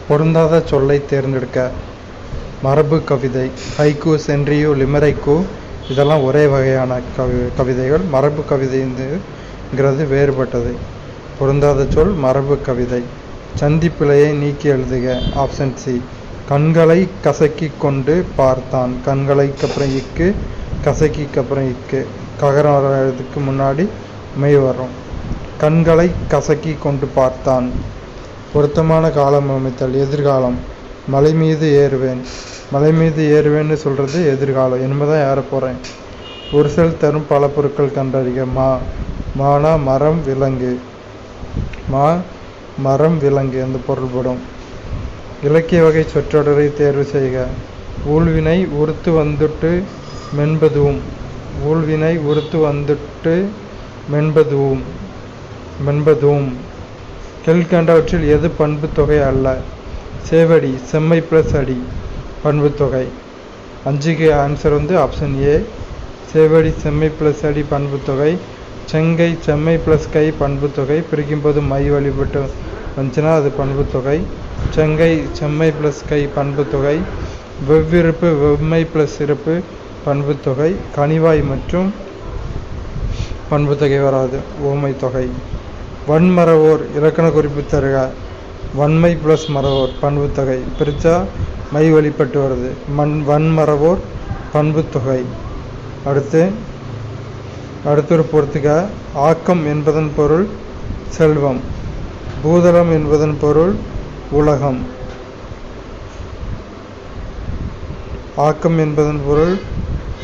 பொருந்தாத சொல்லை தேர்ந்தெடுக்க. மரபு கவிதை, ஹைக்கூ, சென்ரியோ, லிமெரைக்கு இதெல்லாம் ஒரே வகையான கவிதைகள். மரபு கவிதைங்கிறது வேறுபட்டது. பொருந்தாத சொல் மரபு கவிதை. சந்திப்பிழையை நீக்கி எழுதுக. Option C. கண்களை கசக்கி கொண்டு பார்த்தான். கண்களைக்கு அப்புறம் இக்கு, கசக்கிக்கு அப்புறம் இக்கு. ககரம் வர்றதுக்கு முன்னாடி மெய் வரும். கண்களை கசக்கி கொண்டு பார்த்தான். பொருத்தமான காலம் அமைத்தல். எதிர்காலம். மலை மீது ஏறுவேன். மலை மீது ஏறுவேன்னு சொல்கிறது எதிர்காலம். என்பதான் ஏற போகிறேன். ஒரு செல் தரும் பல பொருட்கள் கண்டறிக. மானா மரம், விலங்கு. மரம், விலங்கு அந்த பொருள்படும். இலக்கிய வகை சொற்றொடரை தேர்வு செய்க. ஊழ்வினை உறுத்து வந்துட்டு மென்பதுவும். ஊழ்வினை உறுத்து வந்துட்டு மென்பதுவும். கீழ்கண்டவற்றில் எது பண்பு தொகை அல்ல? சேவடி, செம்மை பிளஸ் அடி பண்பு தொகை. 5க்கு ஆன்சர் ஆப்ஷன் ஏ. சேவடி செம்மை பிளஸ் அடி பண்பு தொகை. செங்கை செம்மை பிளஸ் கை பண்பு தொகை. பிரிக்கும்போது மை வழிபட்டு வந்துச்சுன்னா அது பண்பு தொகை. செங்கை செம்மை பிளஸ் கை பண்பு தொகை. வெவ்விருப்பு வெம்மை பிளஸ் இருப்பு பண்பு தொகை. கனிவாய் மற்றும் பண்பு தொகை வராது, ஓமை தொகை. வன்மரவோர் இலக்கண குறிப்பு தருக. வன்மை பிளஸ் மரவோர் பண்பு தொகை. பிரித்தா மை வழிபட்டு வருது. வன்மரவோர் பண்பு தொகை. அடுத்தொரு பொறுத்துக. ஆக்கம் என்பதன் பொருள் செல்வம். பூதளம் என்பதன் பொருள் உலகம். ஆக்கம் என்பதன் பொருள்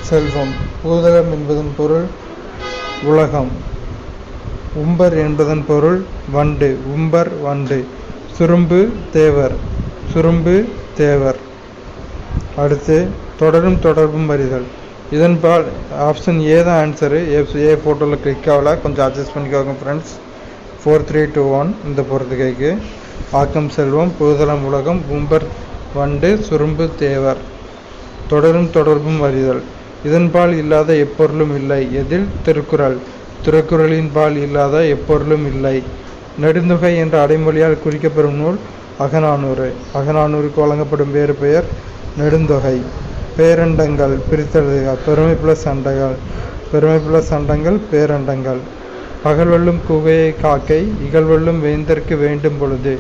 செல்வம். பூதளம் என்பதன் பொருள் உலகம். உம்பர் என்பதன் பொருள் வண்டு. உம்பர் வண்டு. சுரும்பு தேவர். சுரும்பு தேவர். அடுத்து தொடரும் தொடர்பும் அறிதல். இதன்பால் ஆப்ஷன் ஏ தான் ஆன்சரு. ஏ ஃபோட்டோவில் கிளிக் ஆகல, கொஞ்சம் அட்ஜஸ்ட் பண்ணிக்கோங்க ஃப்ரெண்ட்ஸ். 4 3 2 1 இந்த பொறுத்துகைக்கு. ஆக்கம் செல்வம், பூதளம் உலகம், உம்பர் வண்டு, சுரும்பு தேவர். தொடரும் தொடர்பும் அறிதல். இதன்பால் இல்லாத எப்பொருளும் இல்லை. எதில்? திருக்குறள். திருக்குறளின் பால் இல்லாத எப்பொருளும் இல்லை. நெடுந்தொகை என்ற அடைமொழியால் குறிக்கப்பெறும் நூல் அகநானூறு. அகநானூருக்கு வழங்கப்படும் வேறு பெயர் நெடுந்தொகை. பேரண்டங்கள் பிரித்தெழுதுக. பெருமை பிளஸ் அண்டங்கள். பெருமை பிளஸ் அண்டங்கள் பேரண்டங்கள். பகல்வெல்லும் கூகையை காக்கை, இகழ்வெல்லும் வேந்தற்கு வேண்டும் பொழுது.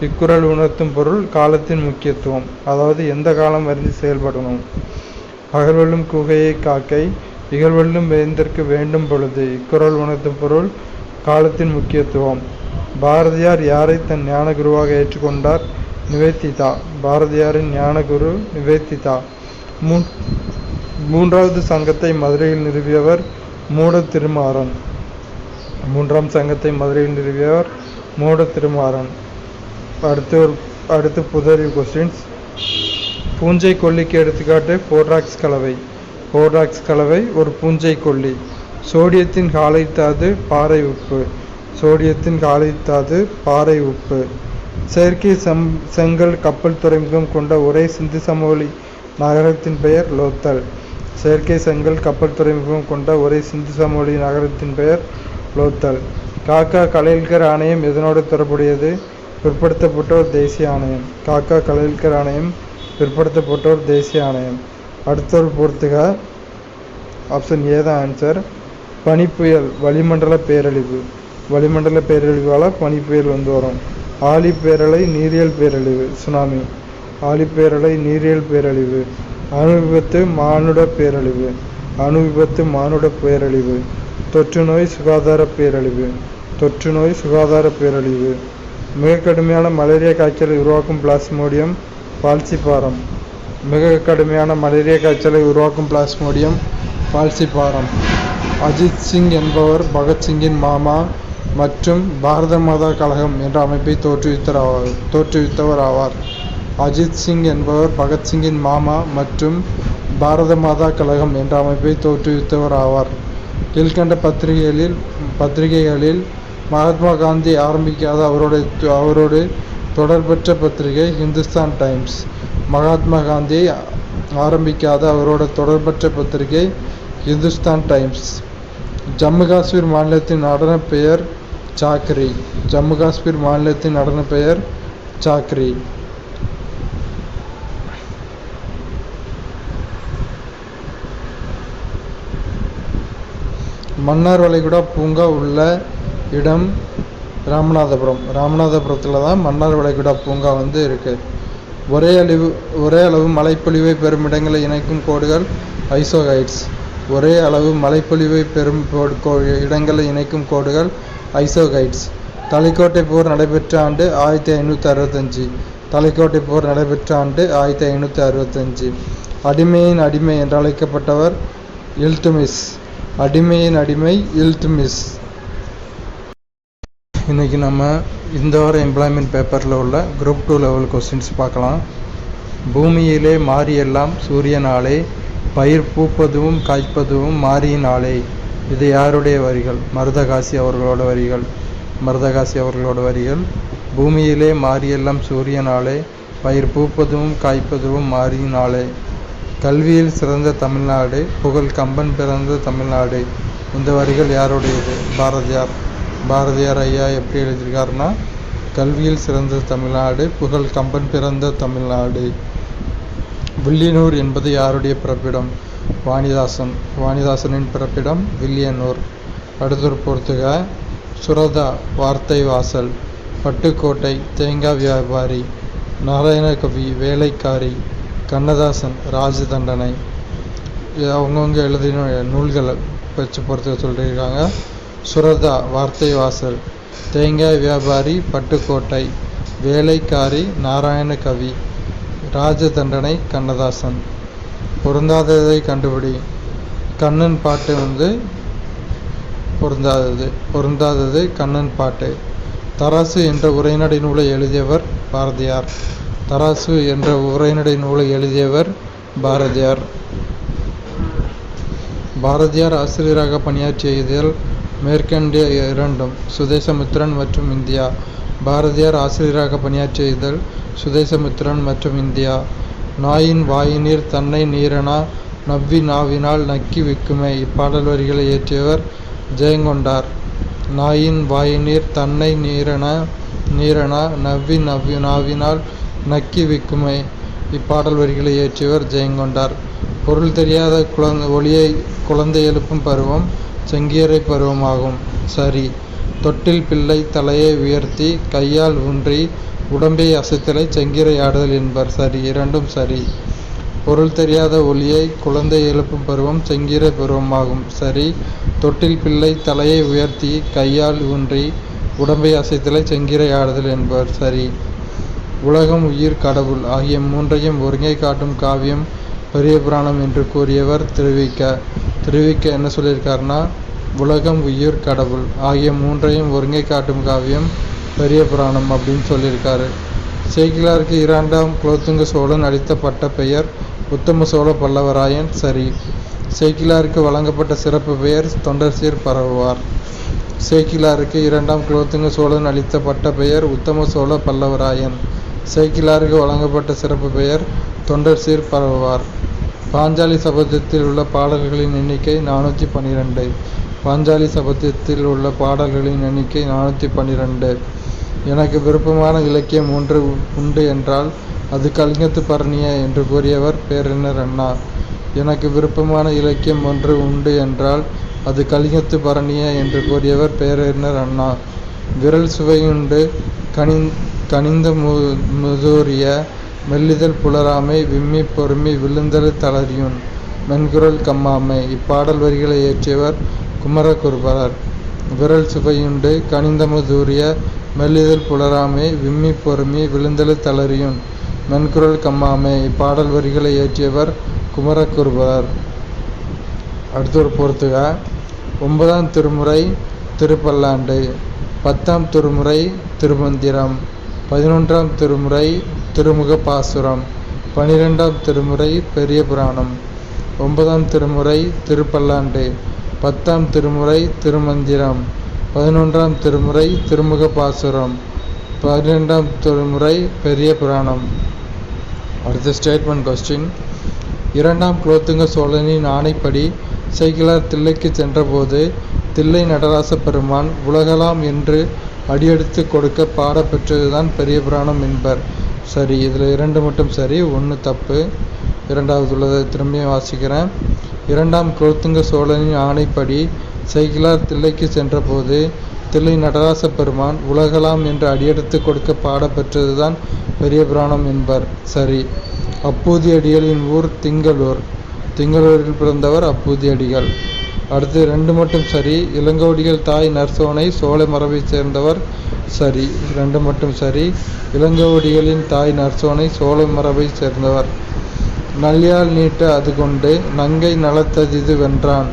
இக்குறள் உணர்த்தும் பொருள் காலத்தின் முக்கியத்துவம். அதாவது எந்த காலம் அறிந்து செயல்படணும். பகல்வெல்லும் கூகையை காக்கை, இகழ்வெல்லும் வேந்தற்கு வேண்டும் பொழுது. இக்குறள் உணர்த்தும் பொருள் காலத்தின் முக்கியத்துவம். பாரதியார் யாரை தன் ஞான குருவாக ஏற்றுக்கொண்டார்? நிவேதிதா. பாரதியாரின் ஞான குரு நிவேதிதா. மூன்றாவது சங்கத்தை மதுரையில் நிறுவியவர் மூட திருமாறன். மூன்றாம் சங்கத்தை மதுரையில் நிறுவியவர் மூட திருமாறன். அடுத்து புதறிவு கொஸ்டின்ஸ். பூஞ்சை கொல்லிக்கு எடுத்துக்காட்டு போர்டாக்ஸ் கலவை. போர்டாக்ஸ் கலவை ஒரு பூஞ்சை கொல்லி. சோடியத்தின் காலைத்தாது பாறை உப்பு. சோடியத்தின் காலைத்தாது பாறை உப்பு. செயற்கை செங்கல் கப்பல் துறைமுகம் கொண்ட ஒரே சிந்து சமவெளி நகரத்தின் பெயர் லோத்தல். செயற்கை செங்கல் கப்பல் துறைமுகம் கொண்ட ஒரே சிந்து சமவெளி நகரத்தின் பெயர் லோத்தல். காக்கா கலையல்கர் ஆணையம் எதனோடு தொடர்புடையது? பிற்படுத்தப்பட்டோர் தேசிய ஆணையம். காக்கா கலையல்கர் ஆணையம் பிற்படுத்தப்பட்டோர் தேசிய ஆணையம். அடுத்தொரு பொறுத்துக. ஆப்ஷன் ஏ தான் ஆன்சர். பனிப்புயல் வளிமண்டல பேரழிவு. வளிமண்டல பேரழிவால் பனிப்புயல் வரும். ஆழிப்பேரலை நீரியல் பேரழிவு சுனாமி. ஆழிப்பேரலை நீரியல் பேரழிவு. அணு விபத்து மானுட பேரழிவு. அணு விபத்து மானுட பேரழிவு. தொற்று நோய் சுகாதார பேரழிவு. தொற்று நோய் சுகாதார பேரழிவு. மிக கடுமையான மலேரியா காய்ச்சலை உருவாக்கும் பிளாஸ்மோடியம் பால்சிபாரம். மிக கடுமையான மலேரியா காய்ச்சலை உருவாக்கும் பிளாஸ்மோடியம் பால்சிபாரம். அஜித் சிங் என்பவர் பகத்சிங்கின் மாமா மற்றும் பாரத மாதா கழகம் என்ற அமைப்பை தோற்றுவித்தவர் ஆவார். அஜித் சிங் என்பவர் பகத்சிங்கின் மாமா மற்றும் பாரத மாதா கழகம் என்ற அமைப்பை தோற்றுவித்தவர் ஆவார். கீழ்கண்ட பத்திரிகைகளில் மகாத்மா காந்தி ஆரம்பிக்காத அவரோடு தொடர்பற்ற பத்திரிகை ஹிந்துஸ்தான் டைம்ஸ். மகாத்மா காந்தி ஆரம்பிக்காத அவரோட தொடர்பற்ற பத்திரிகை ஹிந்துஸ்தான் டைம்ஸ். ஜம்மு காஷ்மீர் மாநிலத்தின் நடன பெயர் சாக்ரி. ஜம்மு காஷ்மீர் மாநிலத்தின் நடன பெயர் சாக்ரி. மன்னார் வளைகுடா பூங்கா உள்ள இடம் ராமநாதபுரம். ராமநாதபுரத்தில் தான் மன்னார் வளைகுடா பூங்கா இருக்குது. ஒரே அளவு மழைப்பொழிவை பெறும் இடங்களை இணைக்கும் கோடுகள் ஐசோகைட்ஸ். ஒரே அளவு மழைப்பொழிவை பெறும் இடங்களை இணைக்கும் கோடுகள் ஐசோகைட்ஸ். தலைக்கோட்டை போர் நடைபெற்ற ஆண்டு 1565. தலைக்கோட்டை போர் நடைபெற்ற ஆண்டு 1565. அடிமையின் அடிமை என்று அழைக்கப்பட்டவர் இல்துமிஸ். அடிமையின் அடிமை இல்துமிஸ். இன்றைக்கி நம்ம இந்த வார எம்ப்ளாய்மெண்ட் பேப்பரில் உள்ள குரூப் 2 லெவல் கொஸ்டின்ஸ் பார்க்கலாம். பூமியிலே மாறியெல்லாம் சூரியனாலே, பயிர் பூப்பதுவும் காய்ப்பதுவும் மாறியினாலே. இது யாருடைய வரிகள்? மருதகாசி அவர்களோட வரிகள். மருதகாசி அவர்களோட வரிகள். பூமியிலே மாறியெல்லாம் சூரியனாலே, பயிர் பூப்பதும் காய்ப்பதும் மாறியினாலே. கல்வியில் சிறந்த தமிழ்நாடு, புகழ் கம்பன் பிறந்த தமிழ்நாடு. இந்த வரிகள் யாருடையது? பாரதியார். பாரதியார் ஐயா எப்படி எழுதியிருக்காருன்னா, கல்வியில் சிறந்த தமிழ்நாடு, புகழ் கம்பன் பிறந்த தமிழ்நாடு. வில்லியனூர் என்பது யாருடைய பிறப்பிடம்? வாணிதாசன். வாணிதாசனின் பிறப்பிடம் வில்லியனூர். அடுத்து பொறுத்துக. சுரதா வார்த்தை வாசல். பட்டுக்கோட்டை தேங்காய் வியாபாரி. நாராயணகவி வேலைக்காரி. கண்ணதாசன் ராஜதண்டனை. அவங்கவுங்க எழுதின நூல்களை வச்சு பொறுத்து சொல்லியிருக்காங்க. சுரதா வார்த்தை வாசல், தேங்காய் வியாபாரி பட்டுக்கோட்டை, வேலைக்காரி நாராயணகவி, ராஜதண்டனை கண்ணதாசன். பொருந்தாததை கண்டுபிடி. கண்ணன் பாட்டு பொருந்தாதது கண்ணன் பாட்டு. தராசு என்ற உரைநடை நூலை எழுதியவர் பாரதியார். தராசு என்ற உரைநடை நூலை எழுதியவர் பாரதியார். பாரதியார் ஆசிரியராக பணியாற்றிய இதழ் மேற்கண்டிய இரண்டும் சுதேசமித்திரன் மற்றும் இந்தியா. பாரதியார் ஆசிரியராக பணியாற்றிய இதழ் சுதேசமித்திரன் மற்றும் இந்தியா. நாயின் வாயினீர் தன்னை நீரனா நவ்வி நாவினால் நக்கி விக்குமே. இப்பாடல் வரிகளை இயற்றியவர் ஜெயங்கொண்டார். நாயின் வாயினீர் தன்னை நீரனா நவ்வி நாவினால் நக்கி விக்குமே. இப்பாடல் வரிகளை இயற்றியவர் ஜெயங்கொண்டார். பொருள் தெரியாத ஒளியை குழந்தை எழுப்பும் பருவம் செங்கியரை பருவமாகும். சரி. தொட்டில் பிள்ளை தலையை உயர்த்தி கையால் ஊன்றி உடம்பை அசைத்தலை செங்கிரை ஆடுதல் என்பர். சரி. இரண்டும் சரி. பொருள் தெரியாத ஒளியை குழந்தை எழுப்பும் பருவம் செங்கிரை பருவமாகும். சரி. தொட்டில் பிள்ளை தலையை உயர்த்தி கையால் ஊன்றி உடம்பை அசைத்தலை செங்கிரை ஆடுதல் என்பர். சரி. உலகம் உயிர் கடவுள் ஆகிய மூன்றையும் ஒருங்கே காட்டும் காவியம் பெரிய புராணம் என்று கூறியவர் திருவிக்க. திருவிக்க என்ன சொல்லியிருக்காருன்னா, உலகம் உயிர் கடவுள் ஆகிய மூன்றையும் ஒருங்கே காட்டும் காவியம் பெரிய புராணம் அப்படின்னு சொல்லியிருக்காரு. சேக்கிழாருக்கு 2ஆம் குலோத்துங்க சோழன் அளித்த பட்ட பெயர் உத்தம சோழ பல்லவராயன். சரி. சேக்கிழாருக்கு வழங்கப்பட்ட சிறப்பு பெயர் தொண்டர் சீர் பரவுவார். சேக்கிழாருக்கு 2ஆம் குலோத்துங்க சோழன் அளித்த பட்ட பெயர் உத்தம சோழ பல்லவராயன். சேக்கிழாருக்கு வழங்கப்பட்ட சிறப்பு பெயர் தொண்டர் சீர் பரவுவார். பாஞ்சாலி சபதத்தில் உள்ள பாடல்களின் எண்ணிக்கை 412. பாஞ்சாலி சபதத்தில் உள்ள பாடல்களின் எண்ணிக்கை 412. எனக்கு விருப்பமான இலக்கியம் ஒன்று உண்டு என்றால் அது கலிங்கத்து பரணிய என்று கூறியவர் பேரறிஞர் அண்ணா. எனக்கு விருப்பமான இலக்கியம் ஒன்று உண்டு என்றால் அது கலிங்கத்து பரணிய என்று கூறியவர் பேரறிஞர் அண்ணா. விரல் சுவையுண்டு கனிந்த முதூரிய மெல்லிதழ் புலராமை விம்மி பொறுமி விழுந்தல் தளரியுன் மென்குரல் கம்மாமை. இப்பாடல் வரிகளை இயற்றியவர் குமரகுருபரர். விரல் சுவையுண்டு கனிந்த முதூரிய மெல்லிதழ் புலராமை விம்மி பொறுமி விழுந்தல் தளரியுன் மென்குரல் கம்மாமை. இப்பாடல் வரிகளை இயற்றியவர் குமரகுருபரர். அடுத்த பொறுத்துக. 9ஆம் திருமுறை திருப்பல்லாண்டு, 10ஆம் திருமுறை திருமந்திரம், 11ஆம் திருமுறை திருமுக பாசுரம், 12ஆம் திருமுறை பெரிய புராணம், 9ஆம் திருமுறை திருப்பல்லாண்டு, 10ஆம் திருமுறை திருமந்திரம், 11ஆம் திருமுறை திருமுக பாசுரம், 12ஆம் திருமுறை பெரிய புராணம். அடுத்த ஸ்டேட்மெண்ட் கொஸ்டின். 2ஆம் குலோத்துங்க சோழனின் ஆணைப்படி சேக்கிழார் தில்லைக்கு சென்றபோது தில்லை நடராச பெருமான் உலகலாம் என்று அடியெடுத்து கொடுக்க பாடப்பெற்றதுதான் பெரிய புராணம் என்பர். சரி. இதில் 2 மட்டும் சரி, 1 தப்பு. 2வது உள்ளதை திரும்பியும் வாசிக்கிறேன். 2ஆம் குலோத்துங்க சோழனின் ஆணைப்படி சேக்கிழார் தில்லைக்கு சென்றபோது தில்லை நடராச பெருமான் உலகலாம் என்று அடியெடுத்து கொடுக்க பாடப்பெற்றதுதான் பெரிய புராணம் என்பர். சரி. அப்பூதி அடிகளின் ஊர் திங்களூர். திங்களூரில் பிறந்தவர் அப்பூதி அடிகள். அடுத்து 2 மட்டும் சரி. இளங்கோவடிகள் தாய் நற்சோனை சோலை மரபைச் சேர்ந்தவர். சரி. 2 மட்டும் சரி. இளங்கோவடிகளின் தாய் நற்சோனை சோலை மரபைச் சேர்ந்தவர். நல்யாழ் நீட்ட அது கொண்டு நங்கை நலத்ததிது வென்றான்.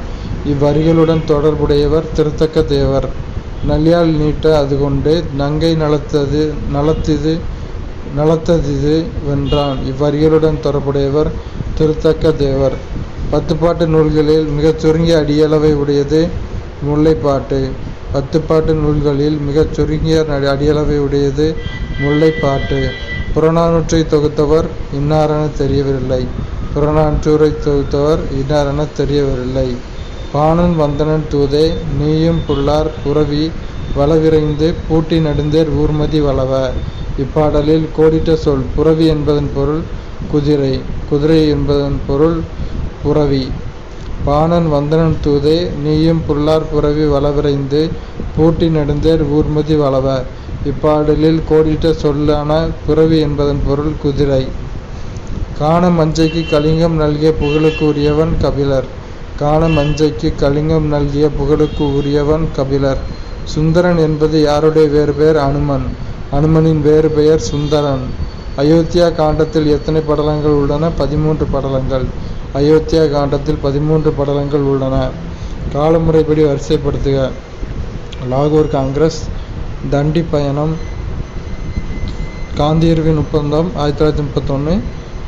இவ்வரிகளுடன் தொடர்புடையவர் திருத்தக்க தேவர். நல்யாழ் நீட்ட அது கொண்டு நங்கை நலத்ததிது வென்றான். இவ்வரிகளுடன் தொடர்புடையவர் திருத்தக்க தேவர். 10 பாட்டு நூல்களில் மிகச் சுருங்கிய அடியளவை உடையது முல்லைப்பாட்டு. 10 பாட்டு நூல்களில் மிகச் சுருங்கிய அடியளவை உடையது முல்லைப்பாட்டு. புறநானூற்றை தொகுத்தவர் இன்னாரென தெரியவில்லை. பாணன் வந்தனன் தூதே நீயும் புல்லார் புரவி வளவிரைந்து பூட்டி நெடுந்தேர் ஊர்மதி வளவ. இப்பாடலில் கோடிட்ட சொல். புரவி என்பதன் பொருள் குதிரை, குதிரை என்பதன் பொருள் புரவி. பாணன் வந்தனன் தூதே நீயும் புல்லார் புரவி வளவிரைந்து பூட்டி நெடுந்தேர் ஊர்மதி வளவ. இப்பாடலில் கோடிட்ட சொல்லான புரவி என்பதன் பொருள் குதிரை. காண மஞ்சைக்கு கலிங்கம் நல்கிய புகழுக்கு உரியவன் கபிலர். காண மஞ்சைக்கு கலிங்கம் நல்கிய புகழுக்கு உரியவன் கபிலர். சுந்தரன் என்பது யாருடைய வேறு பெயர்? அனுமன். அனுமனின் வேறு பெயர் சுந்தரன். அயோத்தியா காண்டத்தில் எத்தனை படலங்கள் உள்ளன? 13 படலங்கள். அயோத்தியா காண்டத்தில் 13 படலங்கள் உள்ளன. காலமுறைப்படி வரிசைப்படுத்துக. லாகூர் காங்கிரஸ், தண்டி பயணம், காந்தியர்வின் ஒப்பந்தம் 1931,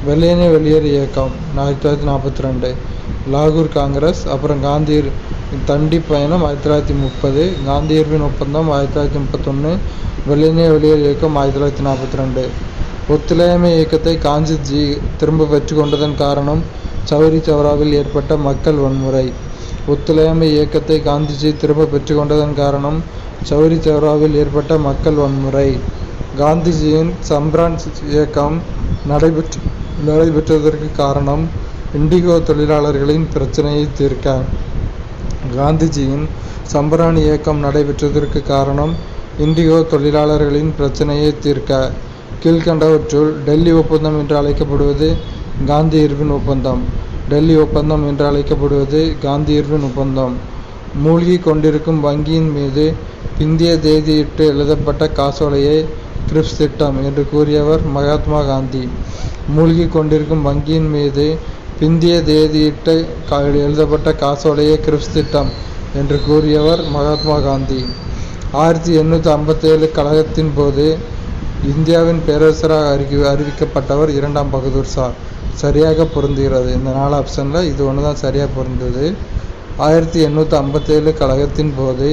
வெள்ளையனே வெளியேறு இயக்கம் 1942. லாகூர் காங்கிரஸ், அப்புறம் தண்டி பயணம் 1930, காந்தியர்வின் ஒப்பந்தம் 1931, வெள்ளையனே வெளியேறு இயக்கம் 1942. ஒத்துழையாமை இயக்கத்தை காந்திஜி திரும்ப பெற்று கொண்டதன் காரணம் சௌரி சௌராவில் ஏற்பட்ட மக்கள் வன்முறை. ஒத்துழையாமை இயக்கத்தை காந்திஜி திரும்ப பெற்று கொண்டதன் காரணம் சௌரி சௌராவில் ஏற்பட்ட மக்கள் வன்முறை. காந்திஜியின் சம்ரான் இயக்கம் நடைபெற்றதற்கு காரணம் இண்டிகோ தொழிலாளர்களின் பிரச்சனையை தீர்க்க. காந்திஜியின் சம்பரான் இயக்கம் நடைபெற்றதற்கு காரணம் இண்டிகோ தொழிலாளர்களின் பிரச்சனையை தீர்க்க. கீழ்கண்டவற்றுள் டெல்லி ஒப்பந்தம் என்று அழைக்கப்படுவது காந்தி இர்வின் ஒப்பந்தம். டெல்லி ஒப்பந்தம் என்று அழைக்கப்படுவது காந்தி இர்வின் ஒப்பந்தம். மூழ்கி கொண்டிருக்கும் வங்கியின் மீது பிந்திய தேதியிட்டு எழுதப்பட்ட காசோலையை கிரிப்ஸ் திட்டம் என்று கூறியவர் மகாத்மா காந்தி. மூழ்கி கொண்டிருக்கும் வங்கியின் மீது பிந்திய தேதியிட்டு எழுதப்பட்ட காசோலையை கிரிப்ஸ் திட்டம் என்று கூறியவர் மகாத்மா காந்தி. 1857 கழகத்தின் போது இந்தியாவின் பேரரசராக அறிவிக்கப்பட்டவர் 2ஆம் பகதூர் ஷா. சரியாக பொருந்துகிறது. இந்த 4 ஆப்ஷனில் இது ஒன்று தான் சரியாக பொருந்தது. 1857 கழகத்தின் போது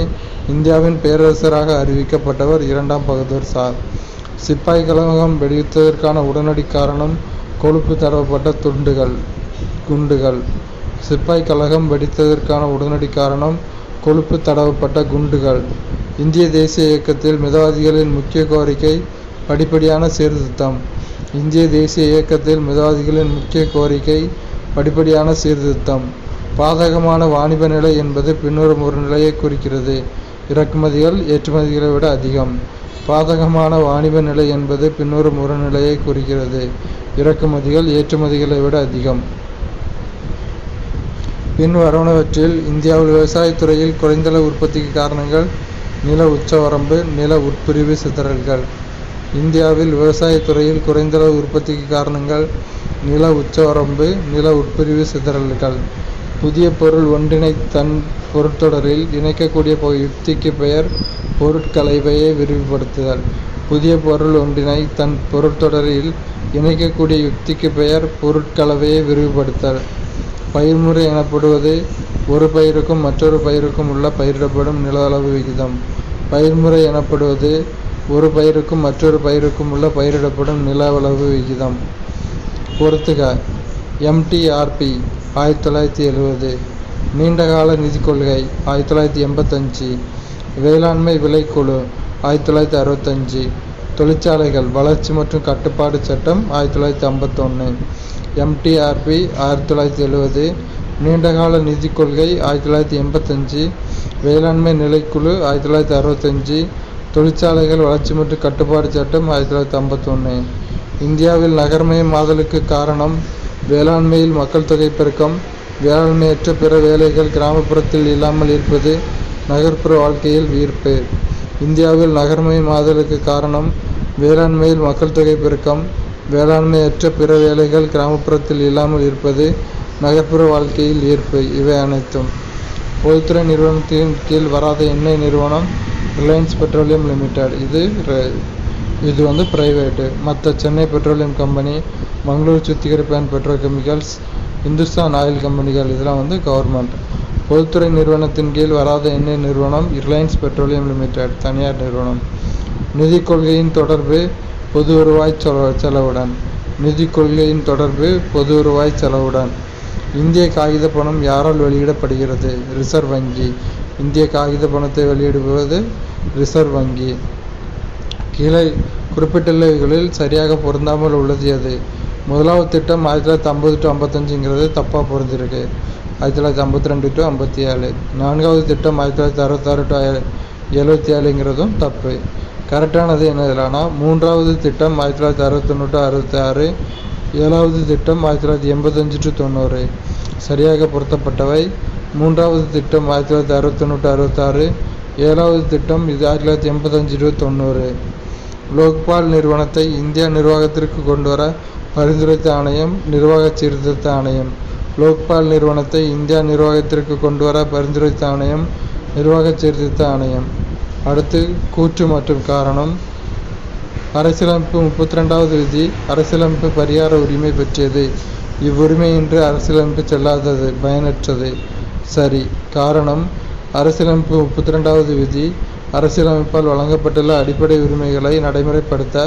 இந்தியாவின் பேரரசராக அறிவிக்கப்பட்டவர் 2ஆம் பகதூர் ஷா. சிப்பாய் கழகம் வெடித்ததற்கான உடனடி காரணம் கொழுப்பு தடவப்பட்ட குண்டுகள். சிப்பாய் கழகம் வெடித்ததற்கான உடனடி காரணம் கொழுப்பு தடவப்பட்ட குண்டுகள். இந்திய தேசிய இயக்கத்தில் மிதவாதிகளின் முக்கிய கோரிக்கை படிப்படியான சீர்திருத்தம். இந்திய தேசிய இயக்கத்தில் மிதவாதிகளின் முக்கிய கோரிக்கை படிப்படியான சீர்திருத்தம். பாதகமான வாணிப நிலை என்பது பின்வரும் ஒரு நிலையை குறிக்கிறது. இறக்குமதிகள் ஏற்றுமதிகளை விட அதிகம். பாதகமான வாணிப நிலை என்பது பின்வரும் ஒரு நிலையை குறிக்கிறது. இறக்குமதிகள் ஏற்றுமதிகளை விட அதிகம். பின்வருவனவற்றில் இந்தியாவில் விவசாயத்துறையில் குறைந்தளவு உற்பத்திக்கு காரணங்கள்: நில உச்சவரம்பு, நில உட்பிரிவு சிதறல்கள். இந்தியாவில் விவசாயத்துறையில் குறைந்தளவு உற்பத்திக்கு காரணங்கள்: நில உச்சவரம்பு, நில உட்பிரிவு சிதறல்கள். புதிய பொருள் ஒன்றினை தன் பொருட்தொடரில் இணைக்கக்கூடிய யுக்திக்கு பெயர் பொருட்கலவையை விரிவுபடுத்துதல். புதிய பொருள் ஒன்றினை தன் பொருட்தொடரில் இணைக்கக்கூடிய யுக்திக்கு பெயர் பொருட்கலவையை விரிவுபடுத்தல். பயிர்முறை எனப்படுவது ஒரு பயிருக்கும் மற்றொரு பயிருக்கும் உள்ள பயிரிடப்படும் நில அளவு விகிதம். பயிர்முறை எனப்படுவது ஒரு பயிருக்கும் மற்றொரு பயிருக்கும் உள்ள பயிரிடப்படும் நில அளவு விகிதம். பொறுத்துக. MTRP 1970, நீண்டகால நிதிக் கொள்கை 1985, வேளாண்மை விலைக்குழு 1965, தொழிற்சாலைகள் வளர்ச்சி மற்றும் கட்டுப்பாடு சட்டம் 1951. MTRP 1970, நீண்டகால நிதிக் கொள்கை 1985, வேளாண்மை நிலைக்குழு 1965, தொழிற்சாலைகள் வளர்ச்சி மற்றும் கட்டுப்பாடு சட்டம் 1951. இந்தியாவில் நகர்மயமாதலுக்கு காரணம் வேளாண்மையில் மக்கள் தொகை பெருக்கம், வேளாண்மையற்ற பிற வேலைகள் கிராமப்புறத்தில் இல்லாமல் இருப்பது, நகர்ப்புற வாழ்க்கையில் ஈர்ப்பு. இந்தியாவில் நகர்மயமாதலுக்கு காரணம் வேளாண்மையில் மக்கள் தொகை பெருக்கம், வேளாண்மையற்ற பிற வேலைகள் கிராமப்புறத்தில் இல்லாமல் இருப்பது, நகர்ப்புற வாழ்க்கையில் ஈர்ப்பு. இவை அனைத்தும் பொதுத்துறை நிறுவனத்தின் கீழ் வராத எண்ணெய் நிறுவனம் ரிலையன்ஸ் பெட்ரோலியம் லிமிடெட். இது பிரைவேட்டு. மற்ற சென்னை பெட்ரோலியம் கம்பெனி, மங்களூர் சுத்திகரிப்பு அண்ட் பெட்ரோகெமிக்கல்ஸ், இந்துஸ்தான் ஆயில் கம்பெனிகள் இதெல்லாம் கவர்மெண்ட். பொதுத்துறை நிறுவனத்தின் கீழ் வராத எண்ணெய் நிறுவனம் ரிலையன்ஸ் பெட்ரோலியம் லிமிடெட், தனியார் நிறுவனம். நிதிக் கொள்கையின் தொடர்பு பொது வருவாய் செலவுடன். நிதிக் கொள்கையின் தொடர்பு பொது வருவாய் செலவுடன். இந்திய காகித பணம் யாரால் வெளியிடப்படுகிறது? ரிசர்வ் வங்கி. இந்திய காகித பணத்தை வெளியிடுவது ரிசர்வ் வங்கி. கீழே குறிப்பிட்டுள்ளவைகளில் சரியாக பொருந்தாமல் உள்ளது எது? முதலாவது திட்டம் 1950 to 55ங்கிறது தப்பாக பொருந்திருக்கு. 1952 to 57. நான்காவது திட்டம் 1966 to 77ங்கிறதும் தப்பு. கரெக்டானது என்னதுலானா மூன்றாவது திட்டம் 1961 to 66, ஏழாவது திட்டம் 1985 to 90. சரியாக பொருத்தப்பட்டவை மூன்றாவது திட்டம் 1961 to 66, ஏழாவது திட்டம் 1985 to 90. லோக்பால் நிறுவனத்தை இந்தியா நிர்வாகத்திற்கு கொண்டுவர பரிந்துரைத்த ஆணையம் நிர்வாக சீர்திருத்த ஆணையம். லோக்பால் நிறுவனத்தை இந்தியா நிர்வாகத்திற்கு கொண்டுவர பரிந்துரைத்த ஆணையம் நிர்வாக சீர்திருத்த ஆணையம். அடுத்து கூற்று மற்றும் காரணம். அரசியலமைப்பு 32வது விதி அரசியலமைப்பு பரிகார உரிமை பெற்றியது. இவ்வுரிமையின்றி அரசியலமைப்பு செல்லாதது, பயனற்றது. சரி. காரணம் அரசியலமைப்பு 32வது விதி அரசியலமைப்பால் வழங்கப்பட்டுள்ள அடிப்படை உரிமைகளை நடைமுறைப்படுத்த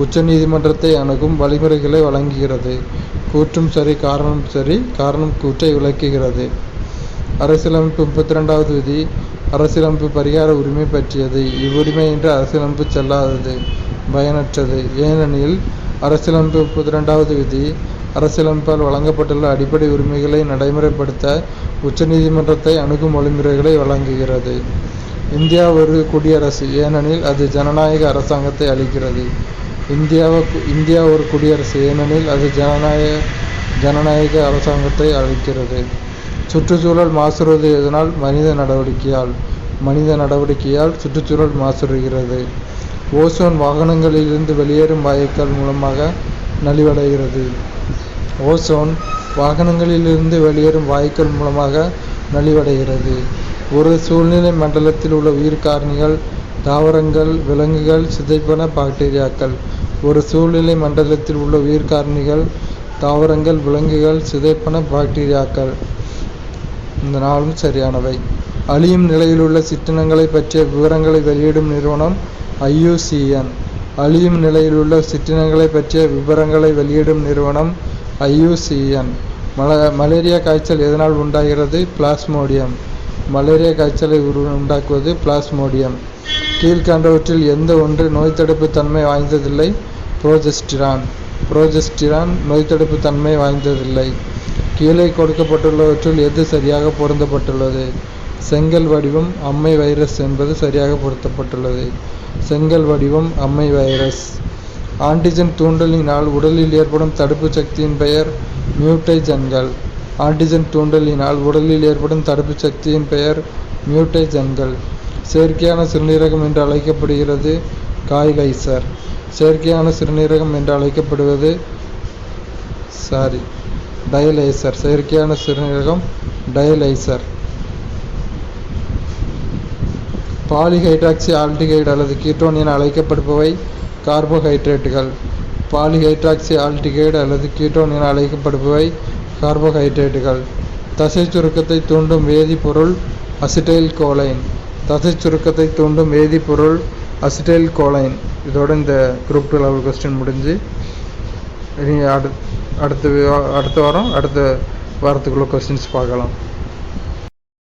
உச்சநீதிமன்றத்தை அணுகும் வழிமுறைகளை வழங்குகிறது. கூற்றும் சரி, காரணம் சரி. காரணம் கூற்றை விளக்குகிறது. அரசியலமைப்பு 32வது விதி அரசியலமைப்பு பரிகார உரிமை பற்றியது. இவ்வுரிமையின்றி அரசியலமைப்பு செல்லாதது, பயனற்றது. ஏனெனில் அரசியலமைப்பு 32வது விதி அரசியலமைப்பால் வழங்கப்பட்டுள்ள அடிப்படை உரிமைகளை நடைமுறைப்படுத்த உச்சநீதிமன்றத்தை அணுகும் வழிமுறைகளை வழங்குகிறது. இந்தியா ஒரு குடியரசு, ஏனெனில் அது ஜனநாயக அரசாங்கத்தை அளிக்கிறது. இந்தியா ஒரு குடியரசு, ஏனெனில் அது ஜனநாயக அரசாங்கத்தை அளிக்கிறது. சுற்றுச்சூழல் மாசுறுவது எதனால்? மனித நடவடிக்கையால் சுற்றுச்சூழல் மாசுறுகிறது. ஓசோன் வாகனங்களிலிருந்து வெளியேறும் வாயுக்கள் மூலமாக நலிவடைகிறது. ஓசோன் வாகனங்களிலிருந்து வெளியேறும் வாயுக்கள் மூலமாக நலிவடைகிறது. ஒரு சூழ்நிலை மண்டலத்தில் உள்ள உயிர்காரணிகள் தாவரங்கள், விலங்குகள், சிதைப்பன பாக்டீரியாக்கள். ஒரு சூழ்நிலை மண்டலத்தில் உள்ள உயிர்காரணிகள் தாவரங்கள், விலங்குகள், சிதைப்பன பாக்டீரியாக்கள். இந்த நாளும் சரியானவை. அழியும் நிலையிலுள்ள சிற்றினங்களை பற்றிய விவரங்களை வெளியிடும் நிறுவனம் IUCN. அழியும் நிலையிலுள்ள சிற்றினங்களை பற்றிய விவரங்களை வெளியிடும் நிறுவனம் IUCN. மலேரியா காய்ச்சல் எதனால் உண்டாகிறது? பிளாஸ்மோடியம். மலேரியா காய்ச்சலை உண்டாக்குவது பிளாஸ்மோடியம். கீழ்கண்டவற்றில் எந்த ஒன்று நோய் தடுப்பு தன்மை வாய்ந்ததில்லை? புரோஜெஸ்டிரான் நோய் தடுப்பு தன்மை வாய்ந்ததில்லை. கீழே கொடுக்கப்பட்டுள்ளவற்றில் எது சரியாக பொருந்தப்பட்டுள்ளது? செங்கல் வடிவம் அம்மை வைரஸ் என்பது சரியாக பொருத்தப்பட்டுள்ளது. செங்கல் வடிவம் அம்மை வைரஸ். ஆன்டிஜன் தூண்டலினால் உடலில் ஏற்படும் தடுப்பு சக்தியின் பெயர் மியூட்டைஜன்கள். ஆன்டிஜன் தூண்டலினால் உடலில் ஏற்படும் தடுப்பு சக்தியின் பெயர் மியூட்டைஜன்கள். செயற்கையான சிறுநீரகம் என்று அழைக்கப்படுகிறது காய்லைசர். செயற்கையான சிறுநீரகம் என்று அழைக்கப்படுவது டயலைசர். செயற்கையான சிறுநீரகம் டயலைசர். பாலிஹைட்ராக்சி ஆல்டிகைடு அல்லது கீட்டோன் என அழைக்கப்படுபவை கார்போஹைட்ரேட்டுகள். பாலிஹைட்ராக்சி ஆல்டிகைடு அல்லது கீட்டோன் என அழைக்கப்படுபவை கார்போஹைட்ரேட்டுகள். தசை சுருக்கத்தை தூண்டும் வேதிப்பொருள் அசிட்டைல் கோலைன். தசை சுருக்கத்தை தூண்டும் வேதிப்பொருள் அசிட்டைல் கோலைன். இதோட இந்த குரூப் 2 லெவல் கொஸ்டின் முடிஞ்சு. இனி அடுத்த வாரத்துக்குள்ள கொஸ்டின்ஸ் பார்க்கலாம்.